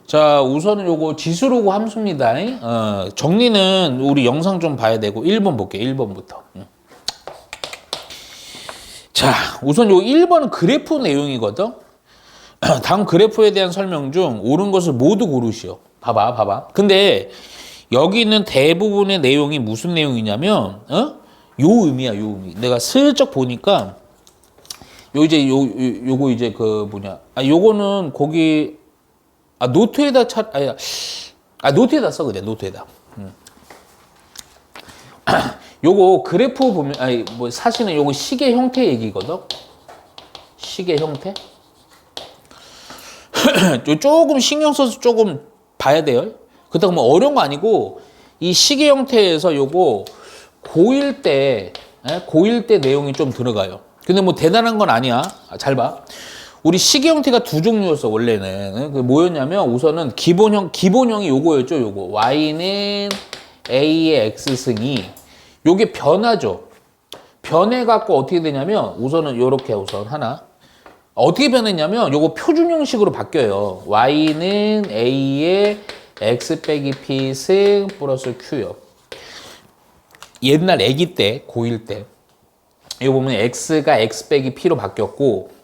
자, 우선은 요거 지수로고 함수입니다. 정리는 우리 영상 좀 봐야 되고 1번 볼게요. 1번부터. 자, 우선 요 1번은 그래프 내용이거든. 다음 그래프에 대한 설명 중 옳은 것을 모두 고르시오. 봐봐. 근데 여기는 대부분의 내용이 무슨 내용이냐면, 요 의미야, 요 의미. 내가 슬쩍 보니까, 요거 이제 요거는 거기, 노트에다 노트에다 써, 그래, 노트에다. 요거 그래프 보면, 사실은 요거 시계 형태 얘기거든? 시계 형태? 조금 신경 써서 조금 봐야 돼요. 그렇다고 뭐 어려운 거 아니고, 이 시계 형태에서 요거 고1 때 내용이 좀 들어가요. 근데 뭐 대단한 건 아니야. 잘 봐. 우리 시계 형태가 두 종류였어, 원래는. 그 뭐였냐면, 우선은 기본형이 요거였죠, 요거. y는 a의 x승이. 요게 변하죠. 변해갖고 어떻게 되냐면, 우선은 요렇게 우선 하나. 어떻게 변했냐면, 요거 표준 형식으로 바뀌어요. y는 a의 x 빼기 p승 플러스 q요. 옛날 아기 때, 고1 때. 이거 보면 x가 x 빼기 p로 바뀌었고,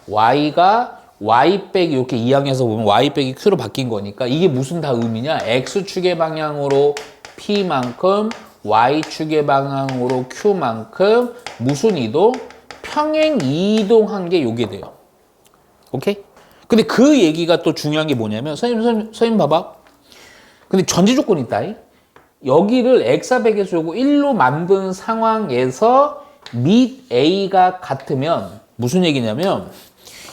y가 y 빼기 이렇게 2항에서 보면 y 빼기 q로 바뀐 거니까 이게 무슨 다 의미냐? x축의 방향으로 p만큼 y축의 방향으로 q만큼 무슨 이동? 평행 이동한 게 요게 돼요. 오케이? 근데 그 얘기가 또 중요한 게 뭐냐면 선생님 봐봐. 근데 전제 조건이 있다. 여기를 x하백에서 요거 1로 만든 상황에서 및 a가 같으면 무슨 얘기냐면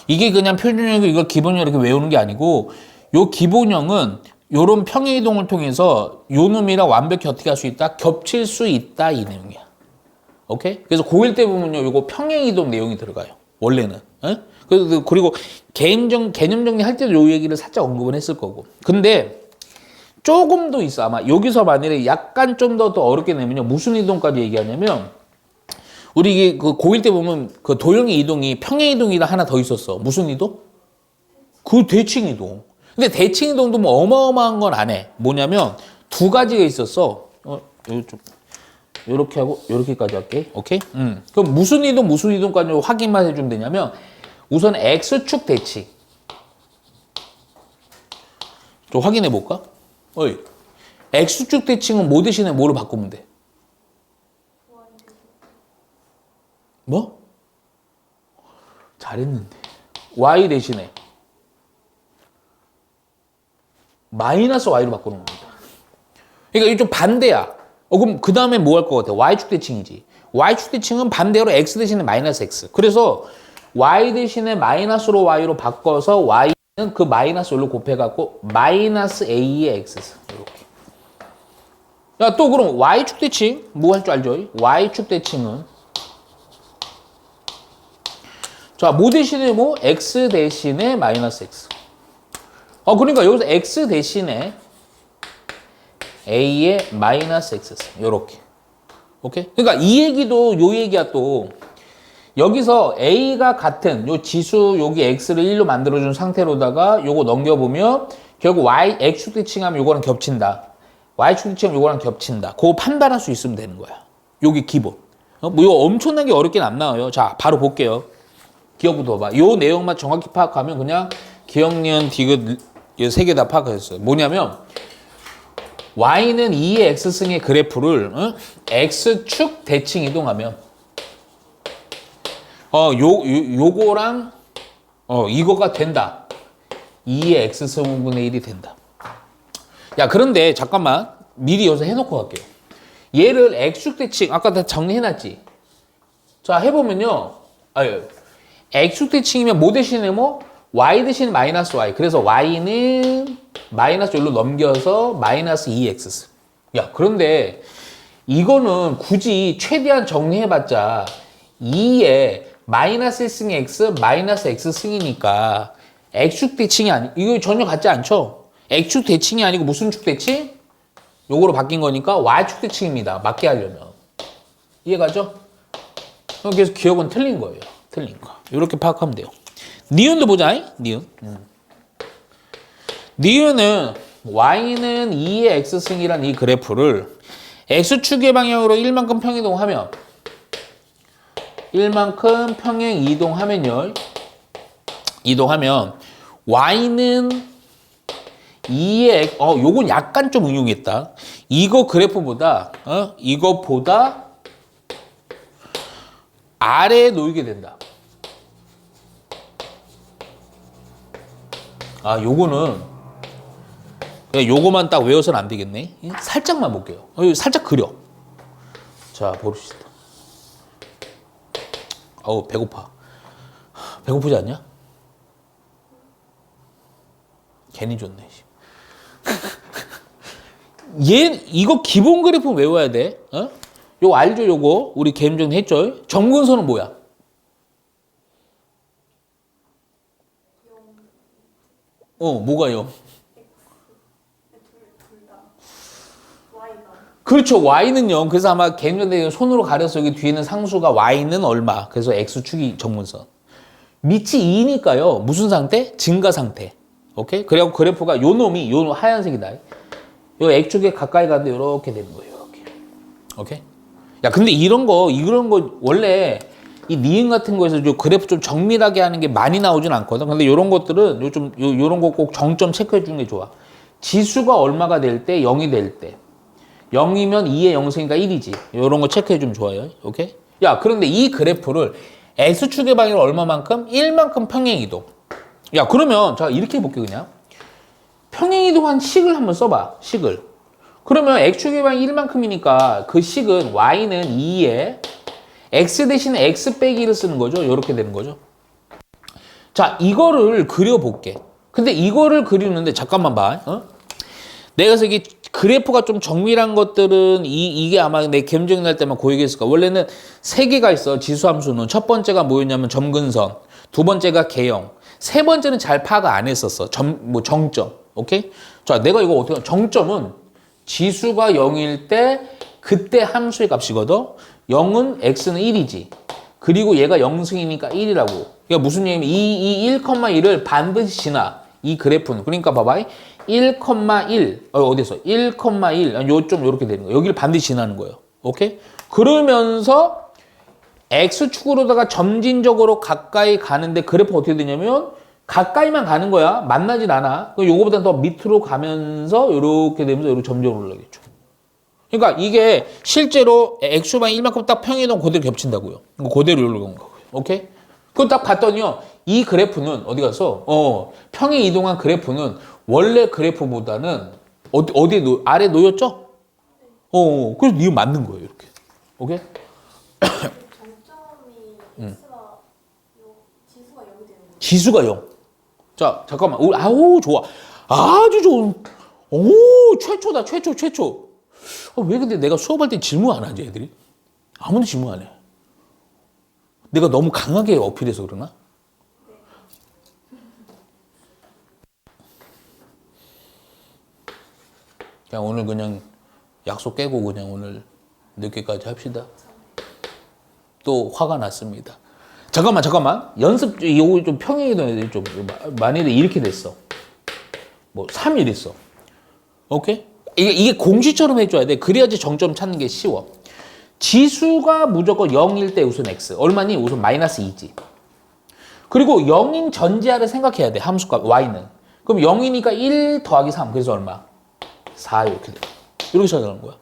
이게 그냥 표준형이고 이걸 기본형 이렇게 외우는 게 아니고 요 기본형은 요런 평행이동을 통해서 요 놈이랑 완벽히 어떻게 할 수 있다? 겹칠 수 있다 이 내용이야. 오케이? 그래서 고1 때 보면요 요거 평행이동 내용이 들어가요. 원래는. 그리고 개념 정리할 때도 요 얘기를 살짝 언급은 했을 거고. 근데 조금 더 있어. 아마 여기서 만약에 약간 좀 더 어렵게 내면요 무슨 이동까지 얘기하냐면 우리 이게 그 고1 때 보면 그 도형의 이동이 평행 이동이라 하나 더 있었어. 무슨 이동? 그 대칭 이동. 근데 대칭 이동도 뭐 어마어마한 건 안 해. 뭐냐면 두 가지가 있었어. 요렇게 하고 요렇게까지 할게. 오케이? 그럼 무슨 이동까지 확인만 해주면 되냐면 우선 x축 대칭. 좀 확인해 볼까? x축 대칭은 뭐 대신에 뭐로 바꾸면 돼? 뭐? 잘했는데. y 대신에 마이너스 y로 바꾸는 겁니다. 그러니까 이게 좀 반대야. 그럼 그 다음에 뭐 할 것 같아? y축 대칭이지. y축 대칭은 반대로 x 대신에 마이너스 x. 그래서 y 대신에 마이너스로 y로 바꿔서 y는 그 마이너스 1로 곱해갖고 마이너스 a의 x. 이렇게. 야, 또 그럼 y축 대칭 뭐 할 줄 알죠? y축 대칭은 자, 뭐 대신에 뭐? x 대신에 마이너스 x. 그러니까 여기서 x 대신에 a의 마이너스 x. 요렇게. 오케이? 그러니까 이 얘기도 요 얘기야 또. 여기서 a가 같은 요 지수 여기 x를 1로 만들어준 상태로다가 요거 넘겨보면 결국 x축 대칭하면 요거랑 겹친다. y축 대칭하면 요거랑 겹친다. 그거 판단할 수 있으면 되는 거야. 요게 기본. 뭐 이거 엄청나게 어렵긴 안 나와요. 자, 바로 볼게요. 기억부터 봐. 요 내용만 정확히 파악하면 그냥 기억, 니은, 디귿 세 개 다 파악했어요. 뭐냐면 y는 2의 x승의 그래프를 x축 대칭 이동하면 요거랑 이거가 된다. 2의 x승분의 1이 된다. 야, 그런데 잠깐만 미리 여기서 해놓고 갈게요. 얘를 x축 대칭 아까 다 정리해놨지. 자, 해보면요. x축 대칭이면 뭐 대신에 뭐? y 대신에 마이너스 y. 그래서 y는 마이너스 1로 넘겨서 마이너스 2x. 야, 그런데 이거는 굳이 최대한 정리해봤자 2에 마이너스 1승의 x, 마이너스 x승이니까 x축 대칭이 이거 전혀 같지 않죠? x축 대칭이 아니고 무슨 축 대칭? 요거로 바뀐 거니까 y축 대칭입니다. 맞게 하려면. 이해가죠? 그래서 기억은 틀린 거예요. 틀린 거. 이렇게 파악하면 돼요. 니은도 보자. 니은. 니은은 y는 2의 x승이란 이 그래프를 x축의 방향으로 1만큼 평이동하면 1만큼 평행 이동하면요. 이동하면 y는 2의 요건 약간 좀 응용했다. 이거 그래프보다 이거보다 아래에 놓이게 된다. 요거는 그냥 요거만 딱 외워서는 안 되겠네. 살짝만 볼게요. 살짝 그려. 자, 봅시다. 배고파. 배고프지 않냐? 괜히 좋네. 이거 기본 그래프 외워야 돼. 요거 알죠? 요거 우리 개념 했죠? 점근선은 뭐야? 뭐가 0? 그렇죠. y는 0. 그래서 아마 개념대 손으로 가려서 여기 뒤에는 상수가 y는 얼마. 그래서 x축이 점근선. 밑이 2니까요. 무슨 상태? 증가 상태. 오케이? 그래갖고 그래프가 요 놈이 요 하얀색이다. 요 x축에 가까이 가는데 이렇게 되는 거예요. 이렇게. 오케이? 야, 근데 이런 거 원래 이 니은 같은 거에서 요 그래프 좀 정밀하게 하는 게 많이 나오진 않거든. 근데 요런 것들은 요런 거 꼭 정점 체크해 주는 게 좋아. 지수가 얼마가 될 때, 0이 될 때. 0이면 2의 0승이니까 1이지. 요런 거 체크해 주면 좋아요. 오케이? 야, 그런데 이 그래프를 x축의 방향으로 얼마만큼? 1만큼 평행 이동. 야, 그러면 자, 이렇게 해볼게 그냥. 평행 이동한 식을 한번 써봐. 식을. 그러면 x축의 방향 1만큼이니까 그 식은 y는 2에 x 대신에 x 빼기 1을 쓰는 거죠. 이렇게 되는 거죠. 자, 이거를 그려볼게. 근데 이거를 그리는데 잠깐만 봐. 내가 그래서 이게 그래프가 좀 정밀한 것들은 이게 아마 내 개념적인 날 때만 고얘기했을 거야. 원래는 3개가 있어. 지수함수는. 첫 번째가 뭐였냐면 점근선. 두 번째가 개형. 세 번째는 잘 파악 안 했었어. 정점. 오케이? 자, 내가 이거 어떻게 정점은 지수가 0일 때 그때 함수의 값이거든. 0은 x는 1이지. 그리고 얘가 0승이니까 1이라고. 그러니까 무슨 얘기냐면 이 1,1을 반드시 지나. 이 그래프는. 그러니까 봐봐. 1,1. 어디서? 1,1. 요점 요렇게 되는 거예요. 여기를 반드시 지나는 거예요. 오케이? 그러면서 x축으로다가 점진적으로 가까이 가는데 그래프가 어떻게 되냐면 가까이만 가는 거야. 만나진 않아. 요거보다 더 밑으로 가면서 요렇게 되면서 요렇게 점점 올라가겠죠. 그러니까 이게 실제로 x축방 1만큼 딱 평행이동 그대로 겹친다고요. 그대로 올라간 거고요. 오케이? 그거 딱 봤더니요. 이 그래프는 어디 가서 평행 이동한 그래프는 원래 그래프보다는 어디에 아래 놓였죠? 그래서 이거 맞는 거예요. 이렇게. 오케이? 정점이 x가 지수가 0이 되는 거예요. 지수가 0. 자, 잠깐만. 좋아. 아주 좋은. 최초다. 최초. 왜 근데 내가 수업할 때 질문 안 하지, 애들이? 아무도 질문 안 해. 내가 너무 강하게 어필해서 그러나? 그냥 오늘 그냥 약속 깨고 그냥 오늘 늦게까지 합시다. 또 화가 났습니다. 잠깐만. 연습, 이거 좀 평행이동 애들이 좀, 만일에 이렇게 됐어. 3일 있어. 오케이? 이게 공식처럼 해줘야 돼. 그래야지 정점 찾는 게 쉬워. 지수가 무조건 0일 때 우선 x. 얼마니? 우선 마이너스 2지. 그리고 0인 전지하를 생각해야 돼. 함수값 y는. 그럼 0이니까 1 더하기 3. 그래서 얼마? 4 이렇게 돼. 이렇게 찾아가는 거야.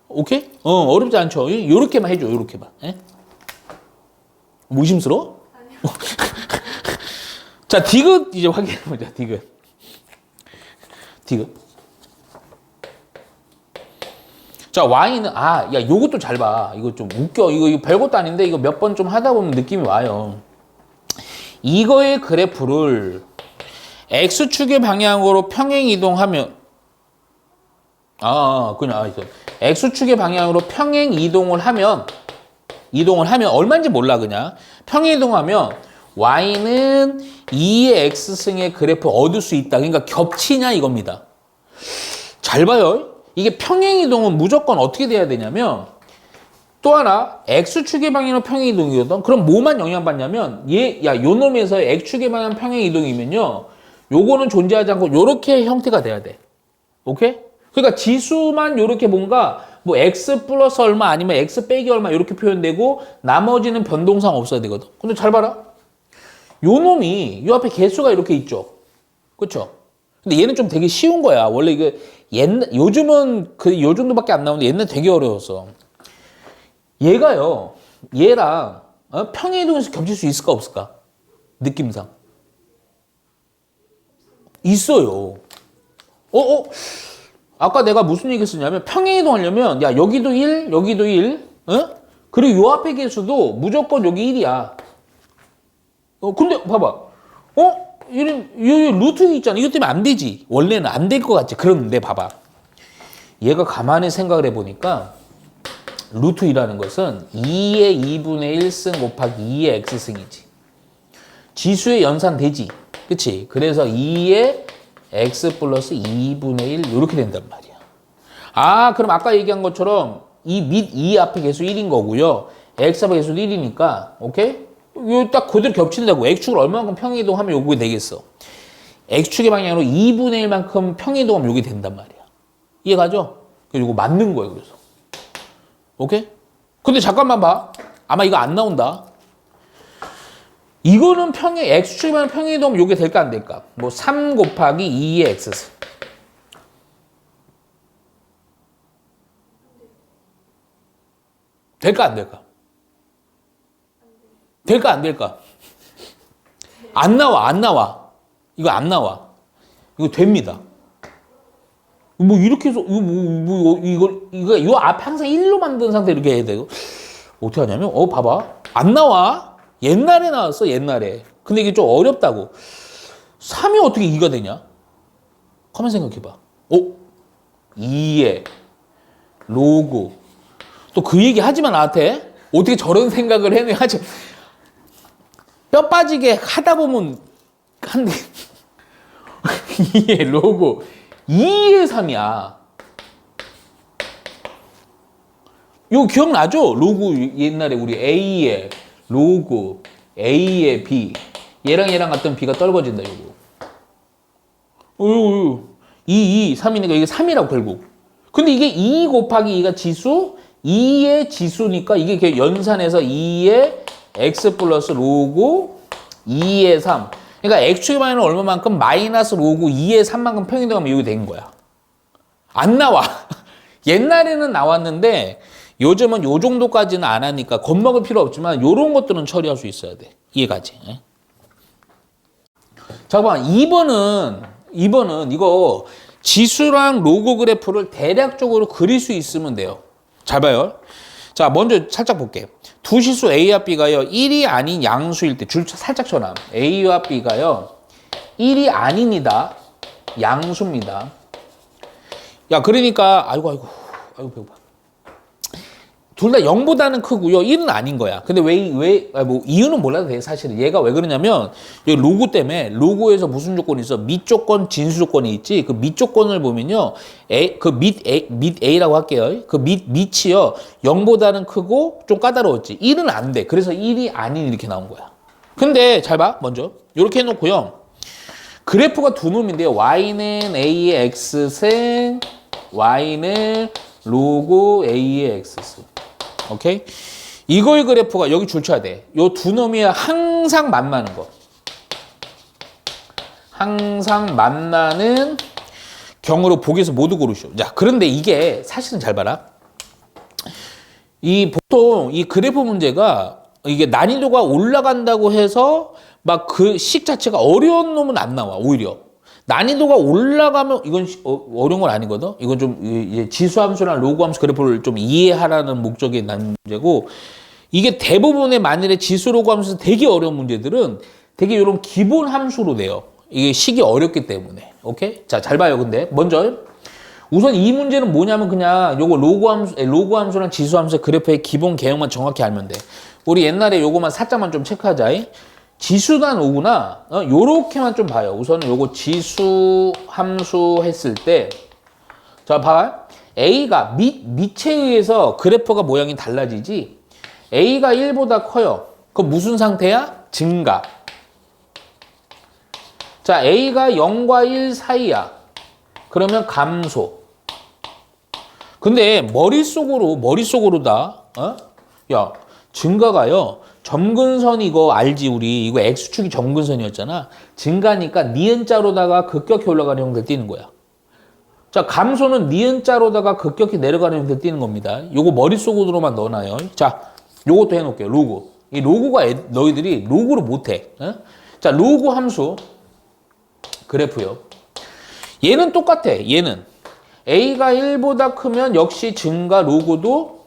오케이? 어렵지 않죠? 요렇게만 해줘. 요렇게만. 에? 무심스러워? 아니요. 자, 디귿 이제 확인해보자. 디귿. 자, y는 야, 요것도 잘 봐. 이거 좀 웃겨. 이거 별것도 아닌데 이거 몇 번 좀 하다 보면 느낌이 와요. 이거의 그래프를 x축의 방향으로 평행 이동하면 x축의 방향으로 평행 이동을 하면 얼마인지 몰라 그냥. 평행 이동하면 y는 2의 x승의 그래프 얻을 수 있다. 그러니까 겹치냐 이겁니다. 잘 봐요. 이게 평행 이동은 무조건 어떻게 돼야 되냐면 또 하나 x축의 방향으로 평행 이동이거든. 그럼 뭐만 영향받냐면 요 놈에서 x축의 방향 평행 이동이면요. 요거는 존재하지 않고 요렇게 형태가 돼야 돼. 오케이? 그러니까 지수만 요렇게 뭔가 뭐 x 플러스 얼마 아니면 x 빼기 얼마 이렇게 표현되고 나머지는 변동상 없어야 되거든. 근데 잘 봐라. 요 놈이 요 앞에 개수가 이렇게 있죠. 그렇죠? 근데 얘는 좀 되게 쉬운 거야. 원래 이게 요즘은 그 요 정도밖에 안 나오는데 옛날에 되게 어려웠어. 얘가요. 얘랑 평행이동에서 겹칠 수 있을까 없을까? 느낌상. 있어요. 아까 내가 무슨 얘기 했었냐면 평행이동 하려면 야 여기도 1, 여기도 1, 그리고 요 앞에 개수도 무조건 여기 1이야. 근데 봐봐. 이런 루트 있잖아. 이것 때문에 안 되지. 원래는 안 될 것 같지. 그런데 봐봐. 얘가 가만히 생각을 해보니까 루트 2라는 것은 2의 2분의 1승 곱하기 2의 x승이지. 지수의 연산되지. 그치? 그래서 2의 x 플러스 2분의 1 이렇게 된단 말이야. 그럼 아까 얘기한 것처럼 이 밑 2 앞에 개수 1인 거고요. x 앞에 개수 1이니까 오케이? 이거 딱 그대로 겹친다고. x축을 얼마만큼 평행이동하면 요게 되겠어. x축의 방향으로 2분의 1만큼 평행이동하면 요게 된단 말이야. 이해가죠? 그리고 이거 맞는 거예요. 그래서 오케이? 근데 잠깐만 봐. 아마 이거 안 나온다. 이거는 x축이면 평행이동하면 요게 될까 안 될까? 뭐 3 곱하기 2의 x승. 될까 안 될까? 될까 안 될까? 안 나와. 이거 안 나와. 이거 됩니다. 뭐 이렇게 해서 이거 요 앞 항상 1로 만든 상태 이렇게 해야 돼요. 어떻게 하냐면 봐봐. 안 나와. 옛날에 나왔어. 옛날에. 근데 이게 좀 어렵다고. 3이 어떻게 2가 되냐? 가만 생각해 봐. 2에 로그 또 그 얘기 하지 마 나한테. 어떻게 저런 생각을 해내 하지. 뼈 빠지게 하다 보면 한데 2의 로그 2의 3이야. 이거 기억나죠? 로그 옛날에 우리 A의 로그 A의 B 얘랑 같은 B가 떨궈진다 이거. 2, 3이니까 이게 3이라고 결국. 근데 이게 2 곱하기 2가 지수 2의 지수니까 이게 연산해서 2의 x 플러스 로그 2의 3. 그러니까 x축의 방향은 얼마만큼 마이너스 로그 2의 3만큼 평행이동하면 이게 된 거야. 안 나와. 옛날에는 나왔는데 요즘은 요 정도까지는 안 하니까 겁먹을 필요 없지만 요런 것들은 처리할 수 있어야 돼. 이해가지? 잠깐만 2번은 이거 지수랑 로그 그래프를 대략적으로 그릴 수 있으면 돼요. 잘 봐요. 자, 먼저 살짝 볼게. 두 실수 A와 B가요, 1이 아닌 양수일 때, 줄 살짝 쳐놔. A와 B가요, 1이 아닙니다. 양수입니다. 야, 그러니까, 아이고, 배고파. 둘 다 0보다는 크고요. 1은 아닌 거야. 근데 뭐, 이유는 몰라도 돼, 사실은. 얘가 왜 그러냐면, 여기 로그 때문에, 로그에서 무슨 조건이 있어? 밑 조건, 진수 조건이 있지? 그 밑 조건을 보면요. 밑 A라고 할게요. 그 밑이요. 0보다는 크고, 좀 까다로웠지. 1은 안 돼. 그래서 1이 아닌 이렇게 나온 거야. 근데, 잘 봐, 먼저. 이렇게 해놓고요. 그래프가 두 놈인데요. Y는 A의 X승, Y는 로그 A의 X승. 오케이? 이거의 그래프가 여기 줄 쳐야 돼. 요 두 놈이 항상 만나는 거. 항상 만나는 경우로 보기에서 모두 고르시오. 자, 그런데 이게 사실은 잘 봐라. 보통 이 그래프 문제가 이게 난이도가 올라간다고 해서 막 그 식 자체가 어려운 놈은 안 나와. 오히려. 난이도가 올라가면 이건 어려운 건 아니거든. 이건 좀 지수함수랑 로그함수 그래프를 좀 이해하라는 목적의 난 문제고, 이게 대부분의 만일에 지수 로그함수에서 되게 어려운 문제들은 되게 이런 기본 함수로 돼요. 이게 식이 어렵기 때문에. 오케이? 자, 잘 봐요. 근데 먼저 우선 이 문제는 뭐냐면 그냥 요거 로그함수랑 지수함수의 그래프의 기본 개형만 정확히 알면 돼. 우리 옛날에 요거만 살짝만 좀 체크하자. 지수나 로그나 요렇게만 좀 봐요. 우선은 요거 지수 함수 했을 때, 자, 봐봐. A가 밑에 의해서 그래프가 모양이 달라지지. A가 1보다 커요. 그럼 무슨 상태야? 증가. 자, A가 0과 1 사이야. 그러면 감소. 근데 머릿속으로다. 어? 야, 증가가요. 점근선 이거 알지 우리. 이거 X축이 점근선이었잖아. 증가니까 니은자로다가 급격히 올라가는 형태 띄는 거야. 자, 감소는 니은자로다가 급격히 내려가는 형태 띄는 겁니다. 요거 머릿속으로만 넣어놔요. 자, 요것도 해놓을게요. 로그. 이 로그가 너희들이 로그를 못해. 어? 자, 로그 함수 그래프요. 얘는 똑같아. 얘는 A가 1보다 크면 역시 증가, 로그도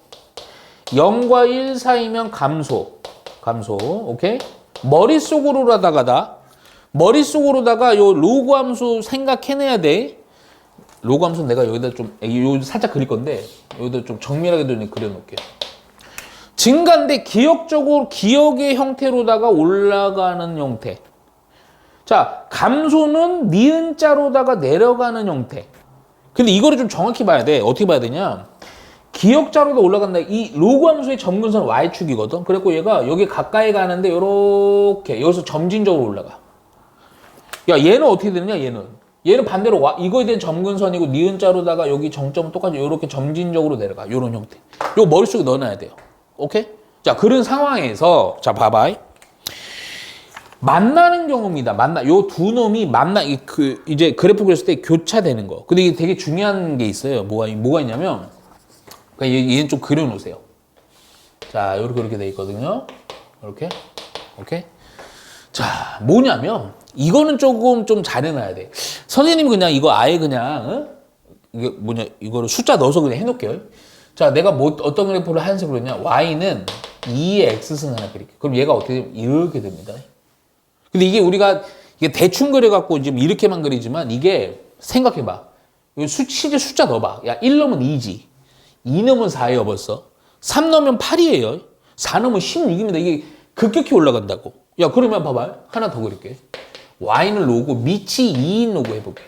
0과 1 사이면 감소. 오케이? 머릿속으로다가 요 로그 함수 생각해내야 돼. 로그 함수는 내가 여기다 좀 살짝 그릴 건데 여기다 좀 정밀하게 그려놓을게요. 증가인데 기억의 형태로다가 올라가는 형태. 자, 감소는 니은자로다가 내려가는 형태. 근데 이거를 좀 정확히 봐야 돼. 어떻게 봐야 되냐? 기역자로도 올라간다. 이 로그 함수의 점근선 y축이거든. 그래갖고 얘가 여기 가까이 가는데 요렇게 여기서 점진적으로 올라가. 야, 얘는 어떻게 되느냐? 얘는 반대로 이거에 대한 점근선이고 니은자로다가 여기 정점은 똑같이 요렇게 점진적으로 내려가. 요런 형태. 요 머릿속에 넣어놔야 돼요. 오케이? 자, 그런 상황에서 자, 봐봐. 만나는 경우입니다. 요 두 놈이 이제 그래프 그렸을 때 교차되는 거. 근데 이게 되게 중요한 게 있어요. 뭐가 있냐면, 그러니까 얘는 좀 그려놓으세요. 자, 이렇게 돼 있거든요. 이렇게. 오케이? 자, 뭐냐면, 이거는 조금 좀 잘해놔야 돼. 선생님이 그냥 이거 아예 그냥, 이거를 숫자 넣어서 그냥 해놓을게요. 자, 내가 어떤 그래프를 하얀색으로 했냐? Y는 2의 X승 하나 그릴게. 그럼 얘가 어떻게 되면 이렇게 됩니다. 근데 이게 대충 그려갖고 지금 이렇게만 그리지만 이게 생각해봐. 실제 숫자 넣어봐. 야, 1 넣으면 2지. 2 넣으면 4예요, 벌써. 3 넣으면 8이에요. 4 넣으면 16입니다. 이게 급격히 올라간다고. 야, 그러면 봐봐. 하나 더 그릴게. Y는 로고, 밑이 2인 로고 해볼게.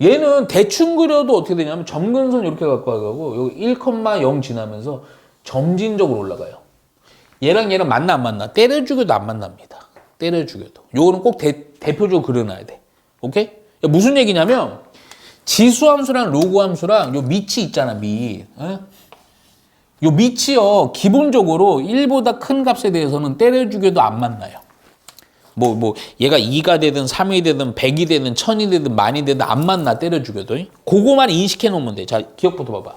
얘는 대충 그려도 어떻게 되냐면 점근선 이렇게 갖고 가고 여기 1,0 지나면서 점진적으로 올라가요. 얘랑 만나 안 만나? 때려주겨도 안 만납니다. 때려주겨도. 요거는 꼭 대표적으로 그려놔야 돼. 오케이? 무슨 얘기냐면 지수함수랑 로그함수랑 요 밑이 있잖아, 밑. 어? 요 밑이요, 기본적으로 1보다 큰 값에 대해서는 때려주겨도 안 만나요. 얘가 2가 되든 3이 되든 100이 되든 1000이 되든 만이 되든 안 만나, 때려주겨도. 그거만 인식해 놓으면 돼. 자, 기억부터 봐봐.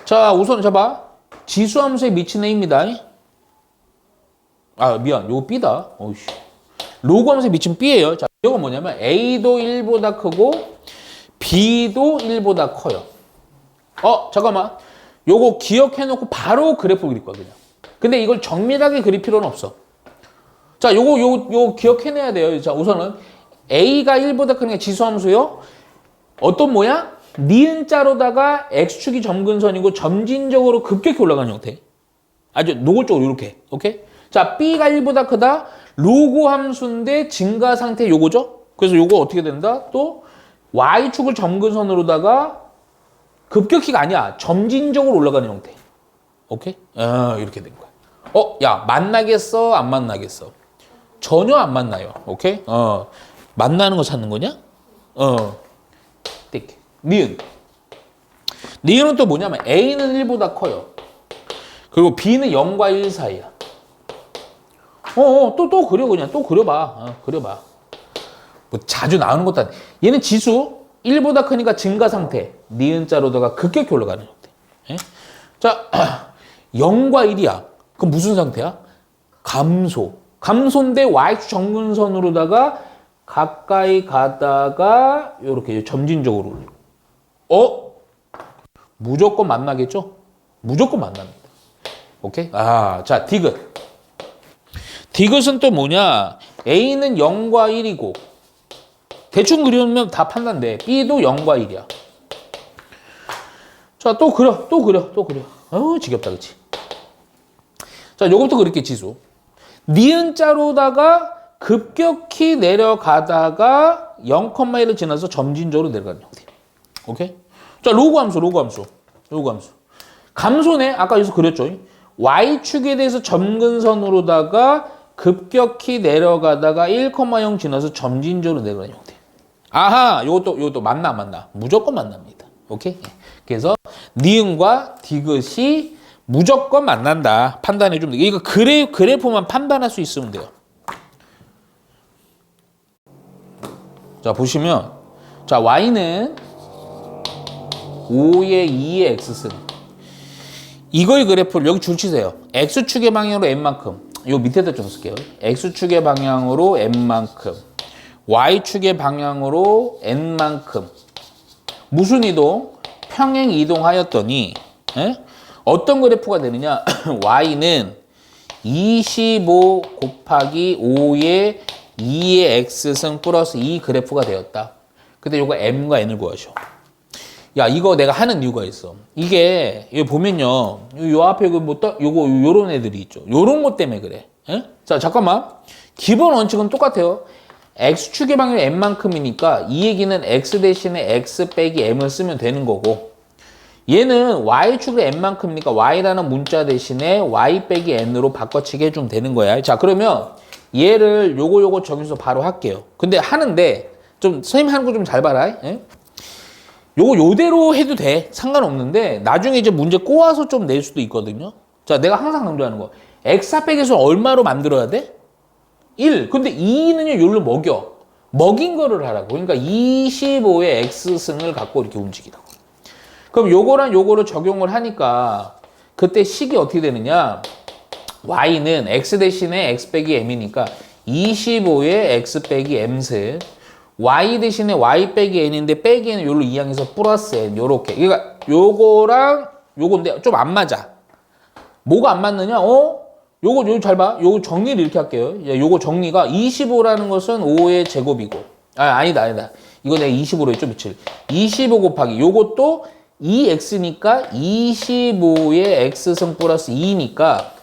자, 우선 잡아. 지수함수에 미친 A입니다. 아, 미안. 요거 B다. 어이씨. 로그함수에 미친 B예요. 자, 이건 뭐냐면 A도 1보다 크고 B도 1보다 커요. 잠깐만. 요거 기억해놓고 바로 그래프 그릴 거야, 그냥. 근데 이걸 정밀하게 그릴 필요는 없어. 자, 요거 기억해내야 돼요. 자, 우선은 A가 1보다 크니까 지수함수요. 어떤 모양? 니은자로다가 X축이 점근선이고 점진적으로 급격히 올라가는 형태. 아주 노골적으로 이렇게. 오케이? 자, B가 1보다 크다. 로그 함수인데 증가 상태 요거죠? 그래서 요거 어떻게 된다? 또 Y축을 점근선으로다가 급격히가 아니야. 점진적으로 올라가는 형태. 오케이? 이렇게 된 거야. 야, 만나겠어? 안 만나겠어? 전혀 안 만나요. 오케이? 만나는 거 찾는 거냐? 띡. 니은은 또 뭐냐면 A는 1보다 커요. 그리고 B는 0과 1 사이야. 또 그려, 그냥. 또 그려봐. 그려봐. 뭐 자주 나오는 것도 아니야. 얘는 지수 1보다 크니까 증가 상태. 니은자로다가 급격히 올라가는 형태. 예? 자, 0과 1이야. 그럼 무슨 상태야? 감소인데 Y축 정근선으로다가 가까이 가다가 이렇게 점진적으로 올려. 무조건 만나겠죠? 무조건 만납니다. 오케이? 자, 디귿. 디귿은 또 뭐냐? A는 0과 1이고 대충 그리면 다 판단돼. B도 0과 1이야. 자, 또 그려. 지겹다, 그치? 자, 요것부터 그릴게, 지수. 니은자로다가 급격히 내려가다가 0,1을 지나서 점진적으로 내려가는 형태. 오케이? 자, 로그 함수. 감소네. 아까 여기서 그렸죠. Y축에 대해서 점근선으로다가 급격히 내려가다가 1,0 지나서 점진적으로 내려가는 형태. 아하, 요것도 맞나? 무조건 만납니다. 오케이? 그래서 니은과 디귿이 무조건 만난다. 판단해 주면 돼. 이거 그래프만 판단할 수 있으면 돼요. 자, 보시면 자, y는 5의 2의 x승. 이거의 그래프를 여기 줄 치세요. x축의 방향으로 n만큼. 요 밑에다 좀 쓸게요. x축의 방향으로 n만큼. y축의 방향으로 n만큼. 무슨 이동? 평행 이동하였더니 어떤 그래프가 되느냐? y는 25 곱하기 5의 2의 x승 플러스 2 그래프가 되었다. 근데 요거 m과 n을 구하셔. 야, 이거 내가 하는 이유가 있어. 이게 여기 보면요, 요 앞에 요런 애들이 있죠. 요런 것 때문에 그래. 자, 잠깐만. 기본 원칙은 똑같아요. x축의 방향이 n만큼이니까 이 얘기는 x 대신에 x 빼기 m을 쓰면 되는 거고, 얘는 y축의 n만큼이니까 y라는 문자 대신에 y 빼기 n으로 바꿔치기 해주면 되는 거야. 자, 그러면 얘를 요거 정해서 바로 할게요. 근데 하는데 좀 선생님 하는 거 좀 잘 봐라. 요거 요대로 해도 돼. 상관없는데 나중에 이제 문제 꼬아서 좀 낼 수도 있거든요. 자, 내가 항상 강조하는 거. x합백에서 얼마로 만들어야 돼? 1. 근데 2는요, 요로 먹여. 먹인 거를 하라고. 그러니까 25의 x승을 갖고 이렇게 움직이라고. 그럼 요거랑 요거를 적용을 하니까 그때 식이 어떻게 되느냐? y는 x 대신에 x 빼기 m이니까 25의 x 빼기 m승. y 대신에 y 빼기 n인데 빼기 n은 요로 이항해서 플러스 n 요렇게. 그러니까 요거랑 요건데 좀 안 맞아. 뭐가 안 맞느냐? 요거 잘 봐. 요거 정리를 이렇게 할게요. 요거 정리가 25라는 것은 5의 제곱이고. 아니다. 이거 내가 25로 했죠, 미칠. 25 곱하기 요것도 2x니까 25의 x승 플러스 2니까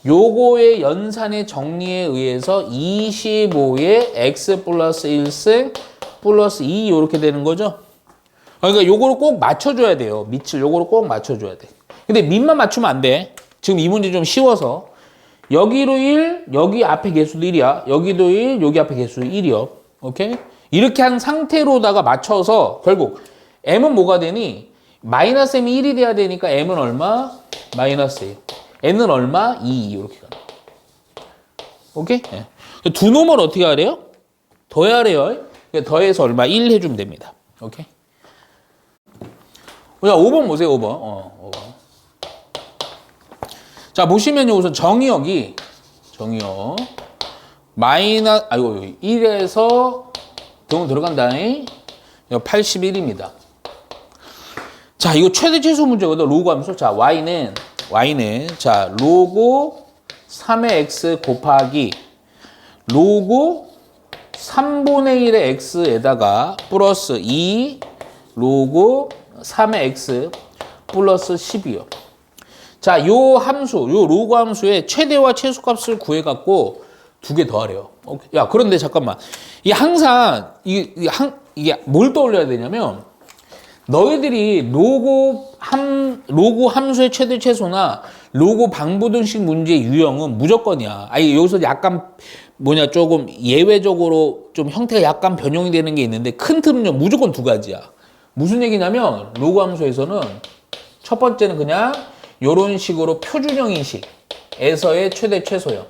요거의 연산의 정리에 의해서 25의 x 플러스 1승 플러스 2 이렇게 되는 거죠. 그러니까 요거를 꼭 맞춰줘야 돼요. 밑을 요거를 꼭 맞춰줘야 돼. 근데 밑만 맞추면 안 돼. 지금 이 문제 좀 쉬워서. 여기로 1, 여기 앞에 개수도 1이야. 여기도 1, 여기 앞에 개수도 1이요. 오케이? 이렇게 한 상태로다가 맞춰서 결국 m은 뭐가 되니? 마이너스 m이 1이 돼야 되니까 m은 얼마? 마이너스 1. n은 얼마? 2 이렇게 가요. 오케이? 네. 두 놈을 어떻게 하래요? 더하래요. 더해서 얼마? 1 해주면 됩니다. 오케이? 자, 5번 보세요. 5번. 5번. 자, 보시면요. 우선 정의역 마이너스 1에서 등 들어간다. 81입니다. 자, 이거 최대 최소 문제거든. 로그 함수. 자, y는 자, 로그 3의 x 곱하기 로그 3분의 1의 x에다가 플러스 2 로그 3의 x 플러스 10이요. 자, 요 함수, 요 로그 함수의 최대와 최소값을 구해갖고 두 개 더하래요. 오케이. 야, 그런데 잠깐만. 이게 항상 이게 뭘 떠올려야 되냐면 너희들이 로그 함수의 최대 최소나 로그 방부등식 문제의 유형은 무조건이야. 아니, 여기서 약간 조금 예외적으로 좀 형태가 약간 변형이 되는 게 있는데 큰 틀은요 무조건 두 가지야. 무슨 얘기냐면 로그 함수에서는 첫 번째는 그냥 요런 식으로 표준형 인식에서의 최대 최소형.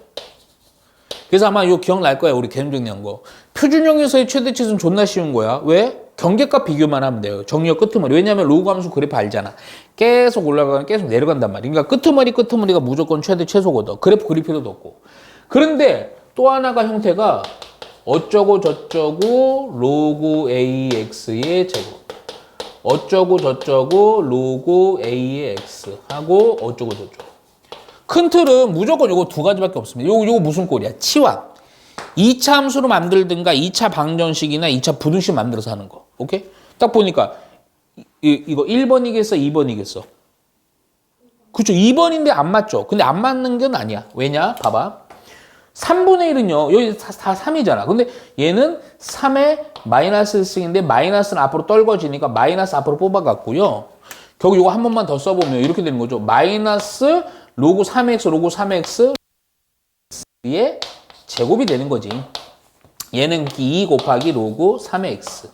그래서 아마 이거 기억날 거야. 우리 개념 정리한 거. 표준형에서의 최대 최소는 존나 쉬운 거야. 왜? 경계값 비교만 하면 돼요. 정리역 끄트머리. 왜냐하면 로그 함수 그래프 알잖아. 계속 올라가면 계속 내려간단 말이야. 그러니까 끄트머리가 무조건 최대 최소거든. 그래프 그릴 필요도 없고. 그런데 또 하나가 형태가 어쩌고 저쩌고 로그 AX의 제곱. 어쩌고 저쩌고 로그 A의 X 하고 어쩌고 저쩌고. 큰 틀은 무조건 요거 두 가지밖에 없습니다. 요거 무슨 꼴이야? 치환. 2차 함수로 만들든가 2차 방정식이나 2차 부등식 만들어서 하는 거. 오케이? 딱 보니까 이거 1번이겠어? 2번이겠어? 그렇죠. 2번인데 안 맞죠? 근데 안 맞는 건 아니야. 왜냐? 봐봐. 3분의 1은요. 여기 다 3이잖아. 근데 얘는 3의 마이너스 1승인데 마이너스는 앞으로 떨궈지니까 마이너스 앞으로 뽑아갖고요. 결국 이거 한 번만 더 써보면 이렇게 되는 거죠. 마이너스 로그 3x 로그 3x 의 제곱이 되는 거지. 얘는 2 곱하기 로그 3의 x.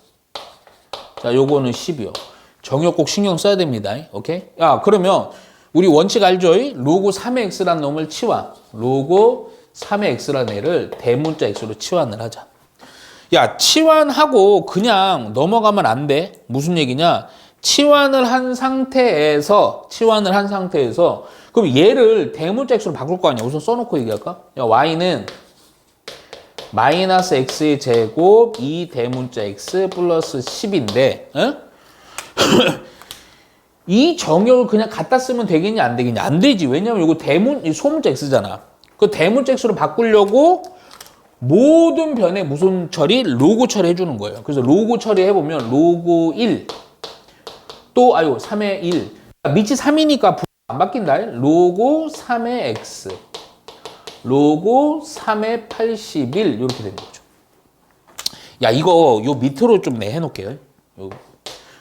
자, 요거는 10이요. 정역 꼭 신경 써야 됩니다. 오케이? 야, 그러면 우리 원칙 알죠? 로그 3의 x라는 놈을 치환. 로그 3의 x라는 애를 대문자 x로 치환을 하자. 야, 치환하고 그냥 넘어가면 안 돼. 무슨 얘기냐? 치환을 한 상태에서 그럼 얘를 대문자 x로 바꿀 거 아니야. 우선 써놓고 얘기할까? 야, y는 마이너스 x의 제곱 2 대문자 x 플러스 10인데 이 정역을 그냥 갖다 쓰면 되겠냐 안 되겠냐? 안 되지. 왜냐면 이거 소문자 x잖아. 그 대문자 x로 바꾸려고 모든 변에 무슨 처리? 로그 처리 해주는 거예요. 그래서 로그 처리 해보면 로그 1 또 3의 1 밑이 3이니까 안 바뀐다. 로그 3의 x 로그 3의 81 이렇게 되는 거죠. 야, 이거 요 밑으로 좀 해놓을게요.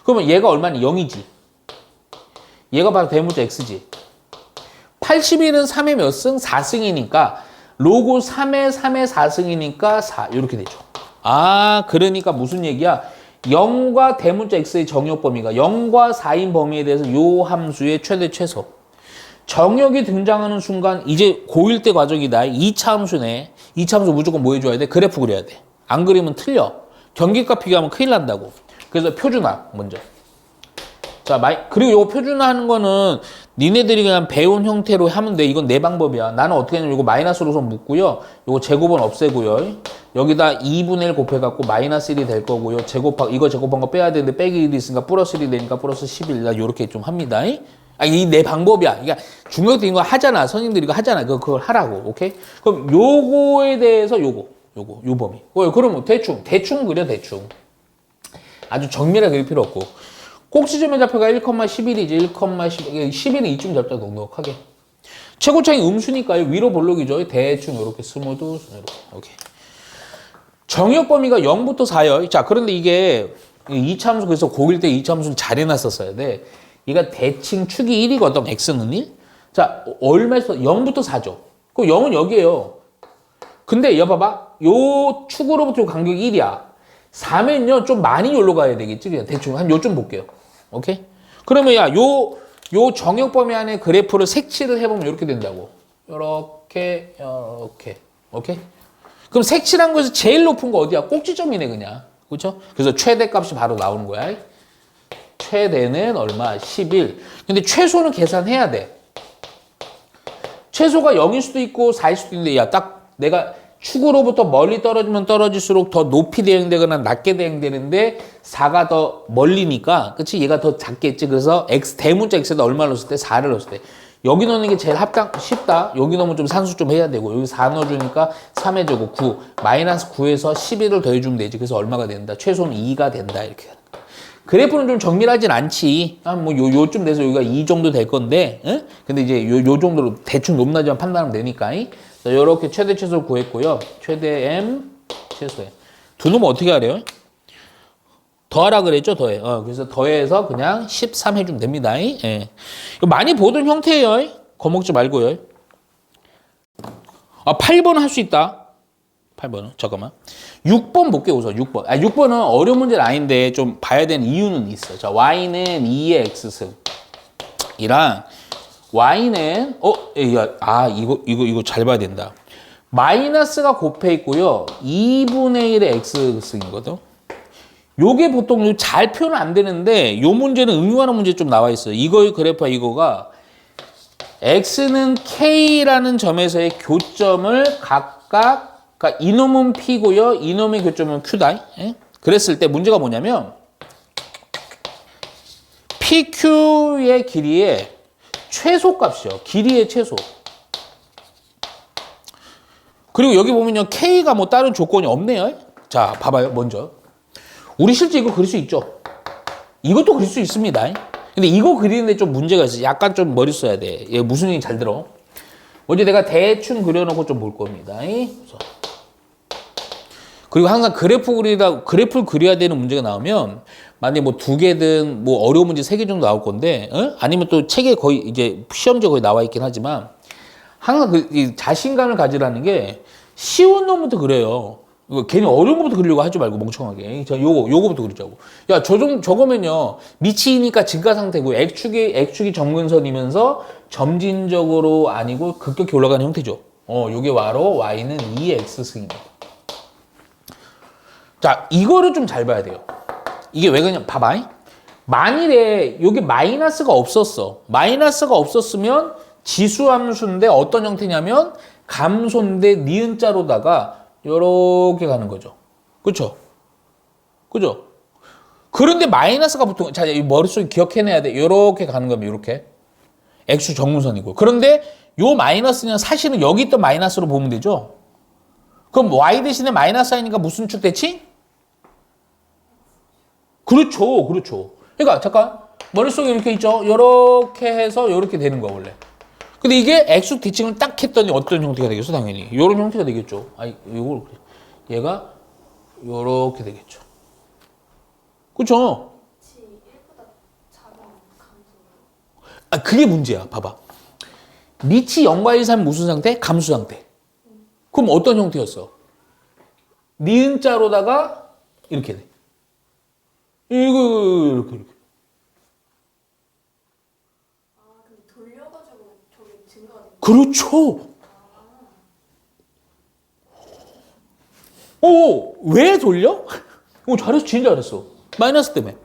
그러면 얘가 얼마니? 0이지. 얘가 바로 대문자 x지. 81은 3의 몇 승? 4승이니까 로그 3의 4승이니까 4 이렇게 되죠. 아, 그러니까 무슨 얘기야? 0과 대문자 x의 정역 범위가 0과 4인 범위에 대해서 요 함수의 최대 최소. 정역이 등장하는 순간 이제 고1 때 과정이다. 2차 함수네. 2차 함수 무조건 뭐 해줘야 돼? 그래프 그려야 돼. 안 그리면 틀려. 경계값 비교하면 큰일 난다고. 그래서 표준화 먼저. 자, 그리고 요거 표준화하는 거는 니네들이 그냥 배운 형태로 하면 돼. 이건 내 방법이야. 나는 어떻게 하냐면 이거 마이너스로 선 묶고요. 요거 제곱은 없애고요. 여기다 2분의 1 곱해갖고 마이너스 1이 될 거고요. 이거 제곱한 거 빼야 되는데 빼기 1이 있으니까 플러스 1이 되니까 플러스 11. 나 요렇게 좀 합니다. 이 내 방법이야. 그러니까 중학교 때 이거 하잖아. 선생님들이 이거 하잖아. 그걸 하라고. 오케이? 그럼 요거에 대해서 요 범위. 그러면 대충 그려, 대충. 아주 정밀하게 그릴 필요 없고. 꼭지점의 좌표가 1,11이지. 11은 이쯤 잡자, 넉넉하게. 최고차이 음수니까요. 위로 볼록이죠. 대충 이렇게 스무드. 이렇게. 오케이. 정역 범위가 0부터 4요. 자, 그런데 이게 2차 함수, 그래서 고1 때 2차 함수는 잘 해놨었어야 돼. 얘가 대칭 축이 1이거든. x는 1. 자, 얼마에서 0부터 4죠. 그럼 0은 여기에요. 근데 봐봐. 요 축으로부터 간격이 1이야. 4면요 좀 많이 여기로 가야 되겠지. 그냥 대충 한 요쯤 볼게요. 오케이? 그러면 요 정역 범위 안에 그래프를 색칠을 해보면 이렇게 된다고. 요렇게. 오케이? 그럼 색칠한 거에서 제일 높은 거 어디야? 꼭지점이네, 그냥. 그렇죠? 그래서 최대값이 바로 나오는 거야. 최대는 얼마? 11. 근데 최소는 계산해야 돼. 최소가 0일 수도 있고 4일 수도 있는데, 야, 딱 내가 축으로부터 멀리 떨어지면 떨어질수록 더 높이 대응되거나 낮게 대응되는데 4가 더 멀리니까, 그치? 얘가 더 작겠지. 그래서 대문자 x에다 얼마를 넣었을 때? 4를 넣었을 때. 여기 넣는 게 제일 쉽다. 여기 넣으면 좀 산수 좀 해야 되고, 여기 4 넣어주니까 3의 제곱 9. 마이너스 9에서 11을 더해주면 되지. 그래서 얼마가 된다? 최소는 2가 된다. 이렇게. 그래프는 좀 정밀하진 않지. 요쯤 돼서 여기가 2 정도 될 건데, 응? 근데 이제 요 정도로 대충 높낮이만 판단하면 되니까. 자, 요렇게 최대 최소를 구했고요. 최대 m, 최소 m. 두 놈은 어떻게 하래요? 더하라 그랬죠? 더해. 그래서 더해서 그냥 13 해주면 됩니다. 예. 많이 보던 형태예요. 거먹지 말고요. 8번 할 수 있다. 8번은 잠깐만. 6번 볼게요. 우선 6번. 6번은 어려운 문제는 아닌데 좀 봐야 되는 이유는 있어. 자, y는 2의 x승 이랑 y는 이거 잘 봐야 된다. 마이너스가 곱해 있고요. 2분의 1의 x승이거든. 요게 보통 잘 표현 안 되는데 요 문제는 응용하는 문제 좀 나와 있어요. 이거의 그래프와 이거가 x는 k라는 점에서의 교점을 각각, 그러니까 이놈은 p고요. 이놈의 교점은 q다. 예? 그랬을 때 문제가 뭐냐면 pq의 길이의 최소값이요. 길이의 최소. 그리고 여기 보면요. k가 뭐 다른 조건이 없네요. 자, 봐봐요. 먼저. 우리 실제 이거 그릴 수 있죠. 이것도 그릴 수 있습니다. 근데 이거 그리는데 좀 문제가 있어요. 약간 좀 머리 써야 돼. 얘 무슨 얘기 잘 들어. 먼저 내가 대충 그려놓고 좀 볼 겁니다. 그리고 항상 그래프를 그려야 되는 문제가 나오면 만약에 뭐 2개든 뭐 어려운 문제 3개 정도 나올 건데, 아니면 또 책에 거의 이제 시험지에 거의 나와 있긴 하지만 항상 이 자신감을 가지라는 게 쉬운 놈부터 그래요. 이거 괜히 어려운 거부터 그리려고 하지 말고 멍청하게. 자, 요거부터 그리자고. 야, 저거면요. 미치니까 증가상태고 X축이 정근선이면서 점진적으로 아니고 급격히 올라가는 형태죠. 요게 바로 Y는 2X승입니다. 자, 이거를 좀 잘 봐야 돼요. 이게 왜 그러냐, 봐봐. 만일에 여기 마이너스가 없었어. 마이너스가 없었으면 지수함수인데 어떤 형태냐면 감소인데 니은자로다가 요렇게 가는 거죠. 그쵸? 그죠? 그런데 마이너스가 보통, 자, 이 머릿속에 기억해내야 돼. 요렇게 가는 거면 요렇게. X 정문선이고. 그런데 요 마이너스는 사실은 여기 있던 마이너스로 보면 되죠? 그럼 Y 대신에 마이너스 하니까 무슨 축 대칭? 그렇죠. 그렇죠. 그러니까 잠깐 머릿속에 이렇게 있죠. 요렇게 해서 요렇게 되는 거야 원래. 근데 이게 X 대칭을 딱 했더니 어떤 형태가 되겠어? 당연히 요런 형태가 되겠죠. 아니 요걸 얘가 요렇게 되겠죠. 그렇죠? 빛이 1보다 작은 감소. 아 그게 문제야. 봐봐. 밑이 0과 1 사이면 무슨 상태? 감수 상태. 그럼 어떤 형태였어? 니은자로다가 이렇게 돼. 이거 이렇게. 아, 근데 돌려가지고 저게 증가가 된 그렇죠. 왜 돌려? 잘했어. 진짜 잘했어. 마이너스 때문에.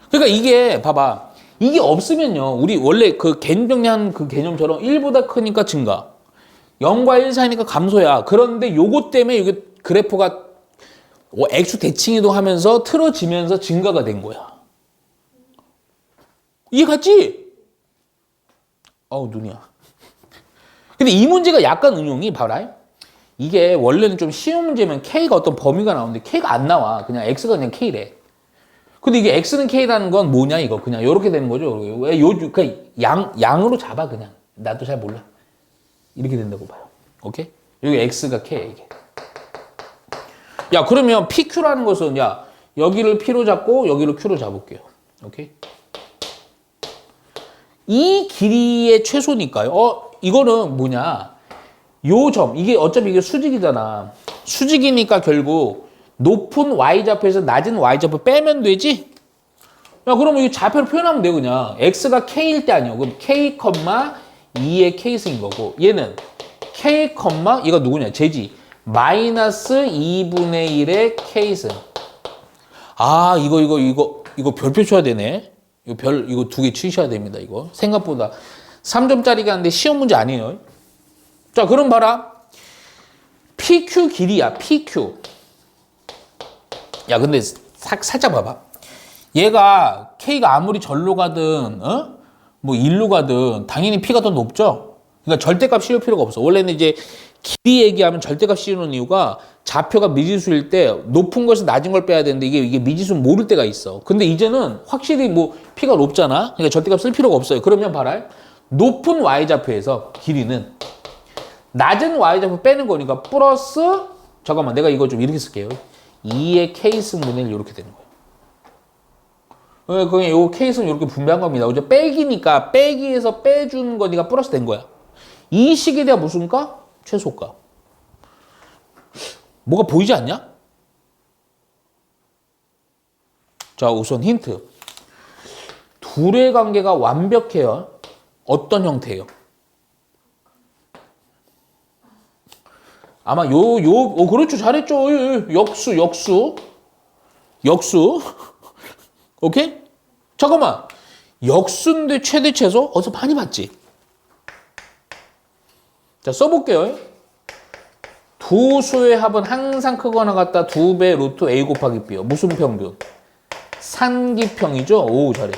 그러니까 이게 봐봐. 이게 없으면요. 우리 원래 그 개념 정리한 그 개념처럼 1보다 크니까 증가. 0과 1 사이니까 감소야. 그런데 요거 때문에 이게 그래프가 X 대칭이동 하면서 틀어지면서 증가가 된 거야. 이해 갔지? 어우, 눈이야. 근데 이 문제가 약간 응용이 봐라. 이게 원래는 좀 쉬운 문제면 K가 어떤 범위가 나오는데 K가 안 나와. 그냥 X가 그냥 K래. 근데 이게 X는 K라는 건 뭐냐 이거. 그냥 이렇게 되는 거죠. 왜 그러니까 양으로 잡아 그냥. 나도 잘 몰라. 이렇게 된다고 봐요. 오케이? 여기 X가 K야 이게. 야 그러면 PQ라는 것은 야 여기를 P로 잡고 여기를 Q로 잡을게요. 오케이? 이 길이의 최소니까요. 이거는 뭐냐? 요 점 이게 어차피 이게 수직이잖아. 수직이니까 결국 높은 y좌표에서 낮은 y좌표 빼면 되지? 야 그러면 이 좌표를 표현하면 돼 그냥. x가 k일 때 아니야. 그럼 k, 2의 k승인 거고 얘는 k, 얘가 누구냐? 제지. 마이너스 2분의 1의 k승. 아 이거 별표 쳐야 되네. 이거 두 개 치셔야 됩니다. 이거 생각보다 3점짜리가 하는데 시험 문제 아니에요. 자 그럼 봐라. PQ 길이야. PQ. 야 근데 살짝 봐봐. 얘가 K가 아무리 절로 가든 뭐 일로 가든 당연히 P가 더 높죠. 그러니까 절대값 씌울 필요가 없어. 원래는 이제 길이 얘기하면 절대값 씌우는 이유가 좌표가 미지수일 때 높은 것에서 낮은 걸 빼야 되는데 이게 미지수는 모를 때가 있어. 근데 이제는 확실히 뭐 P가 높잖아. 그러니까 절대값 쓸 필요가 없어요. 그러면 봐라. 높은 y좌표에서 길이는 낮은 y좌표 빼는 거니까 플러스 잠깐만 내가 이거 좀 이렇게 쓸게요. 2의 k승분의 1 이렇게 되는 거예요. 그냥 요 k승 이렇게 분배한 겁니다. 이제 빼기니까 빼기에서 빼준 거니까 플러스 된 거야. 이 식에 대한 무슨 값? 최소값. 뭐가 보이지 않냐? 자 우선 힌트. 둘의 관계가 완벽해요. 어떤 형태예요? 아마 그렇죠. 잘했죠. 역수. 오케이? 잠깐만. 역수인데 최대 최소? 어디서 많이 봤지? 자, 써볼게요. 두 수의 합은 항상 크거나 같다. 2배 루트 A 곱하기 B요. 무슨 평균? 산기평이죠? 오, 잘해.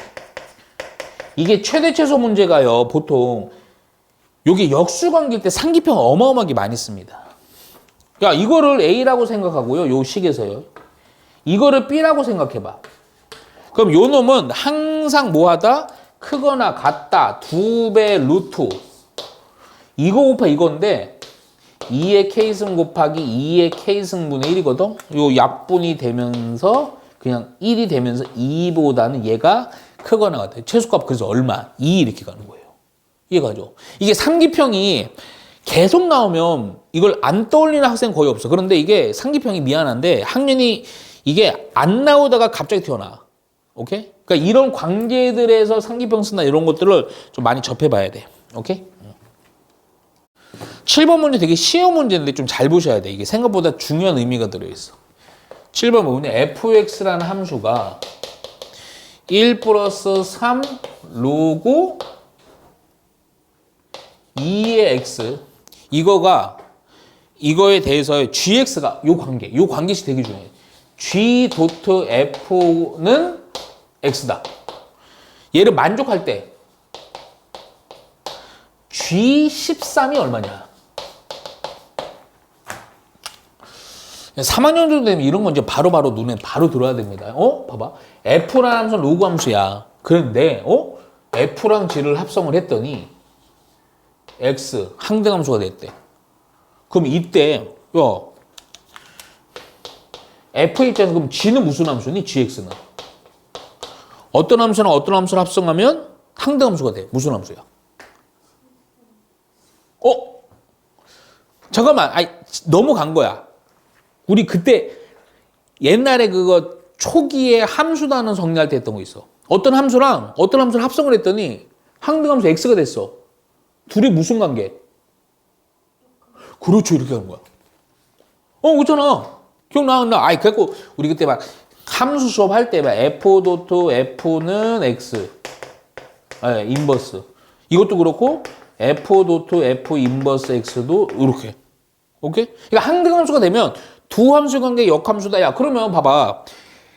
이게 최대 최소 문제가요. 보통 여기 역수 관계일 때 상기평 어마어마하게 많이 씁니다. 야, 이거를 A라고 생각하고요. 요 식에서요. 이거를 B라고 생각해봐. 그럼 요 놈은 항상 뭐하다? 크거나 같다. 2배 루트. 이거 곱하 이건데 2의 K승 곱하기 2의 K승분의 1이거든. 요 약분이 되면서 그냥 1이 되면서 2보다는 얘가 크거나 같아요. 최소값 그래서 얼마? 2 이렇게 가는 거예요. 이해가죠? 이게 삼기평이 계속 나오면 이걸 안 떠올리는 학생 거의 없어. 그런데 이게 상기평이 미안한데 학년이 이게 안 나오다가 갑자기 튀어나와. 오케이? 그러니까 이런 관계들에서 상기평 쓴다 이런 것들을 좀 많이 접해봐야 돼. 오케이? 7번 문제 되게 쉬운 문제인데 좀 잘 보셔야 돼. 이게 생각보다 중요한 의미가 들어있어. 7번 부분에 fx라는 함수가 1 플러스 3 로고 2의 x 이거에 대해서 gx가 요 관계식 되게 중요해. g 도트 f는 x다. 얘를 만족할 때 G13이 얼마냐? 3학년 정도 되면 이런 건 이제 바로바로 눈에 바로 들어야 됩니다. 봐봐. F라는 함수는 로그 함수야. 그런데, F랑 G를 합성을 했더니, X, 항등함수가 됐대. 그럼 이때, F의 입장에서 그럼 G는 무슨 함수니? GX는. 어떤 함수랑 어떤 함수를 합성하면 항등함수가 돼. 무슨 함수야? 잠깐만, 너무 간 거야. 우리 그때 옛날에 그거 초기에 함수단원 정리할 때 했던 거 있어. 어떤 함수랑 어떤 함수를 합성을 했더니 항등함수 x가 됐어. 둘이 무슨 관계? 그렇죠, 이렇게 하는 거야. 그렇잖아. 기억나? 그래갖고 우리 그때 막 함수 수업 할 때 막 f 도트 f는 x, 인버스. 이것도 그렇고 f 도트 f 인버스 x도 이렇게. 오케이? 그러니까 항등함수가 되면 두 함수 관계 역함수다. 야, 그러면 봐봐.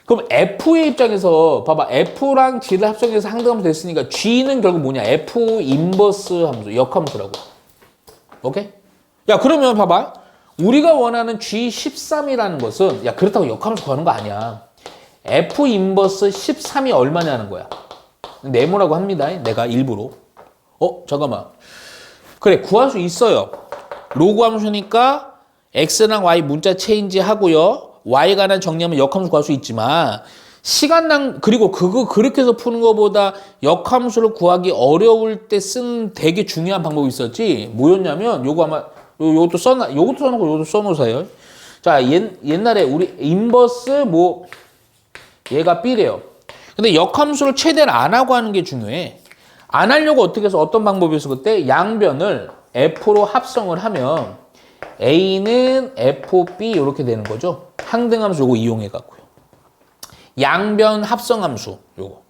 그럼 F의 입장에서 봐봐. F랑 G를 합성해서 항등함수 됐으니까 G는 결국 뭐냐? F 인버스 함수, 역함수라고. 오케이? 야, 그러면 봐봐. 우리가 원하는 G13이라는 것은 야, 그렇다고 역함수 구하는 거 아니야. F 인버스 13이 얼마냐는 거야. 네모라고 합니다. 내가 일부러. 잠깐만. 그래, 구할 수 있어요. 로그 함수니까 x랑 y 문자 체인지 하고요. y에 관한 정리하면 역함수 구할 수 있지만 그리고 그거 그렇게 해서 푸는 것보다 역함수를 구하기 어려울 때 쓴 되게 중요한 방법이 있었지. 뭐였냐면 요거 아마 요것도 써놓고 요것도 써놓으세요. 자, 옛날에 우리 인버스 얘가 b래요. 근데 역함수를 최대한 안 하고 하는 게 중요해. 안 하려고 어떻게 해서 어떤 방법이었어? 그때 양변을 f로 합성을 하면 a는 fb 이렇게 되는 거죠. 항등함수 요거 이용해 갖고요. 양변 합성함수 요거.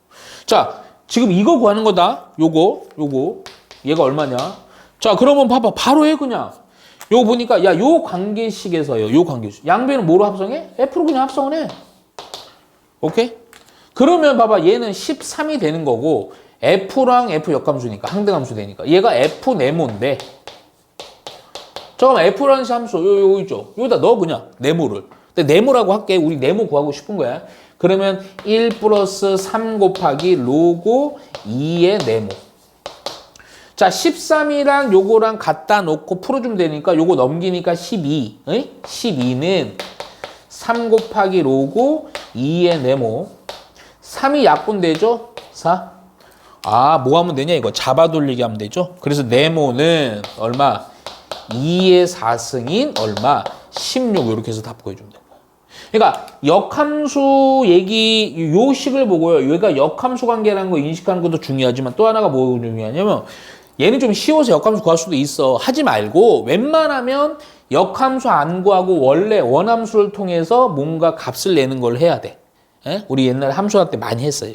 자, 지금 이거 구하는 거다. 요거 얘가 얼마냐? 자, 그러면 봐봐. 바로 해 그냥. 요거 보니까 야, 요 관계식에서요. 요 관계식. 양변은 뭐로 합성해? f로 그냥 합성을 해. 오케이? 그러면 봐봐. 얘는 13이 되는 거고 f랑 f 역함수니까 항등함수 되니까 얘가 f 네모인데 잠깐만 f라는 함수 요 있죠. 여기다 넣어 그냥 네모를. 근데 네모라고 할게. 우리 네모 구하고 싶은 거야. 그러면 1 플러스 3 곱하기 로고 2의 네모. 자, 13이랑 요거랑 갖다 놓고 풀어주면 되니까 요거 넘기니까 12. 12는 3 곱하기 로고 2의 네모. 3이 약분되죠? 4. 뭐 하면 되냐 이거 잡아 돌리기 하면 되죠. 그래서 네모는 얼마? 2의 4승인 얼마? 16 이렇게 해서 답 구해주면 됩니다. 그러니까 역함수 얘기 요 식을 보고요. 얘가 역함수 관계라는 거 인식하는 것도 중요하지만 또 하나가 뭐 중요하냐면 얘는 좀 쉬워서 역함수 구할 수도 있어. 하지 말고 웬만하면 역함수 안 구하고 원래 원함수를 통해서 뭔가 값을 내는 걸 해야 돼. 우리 옛날에 함수할 때 많이 했어요.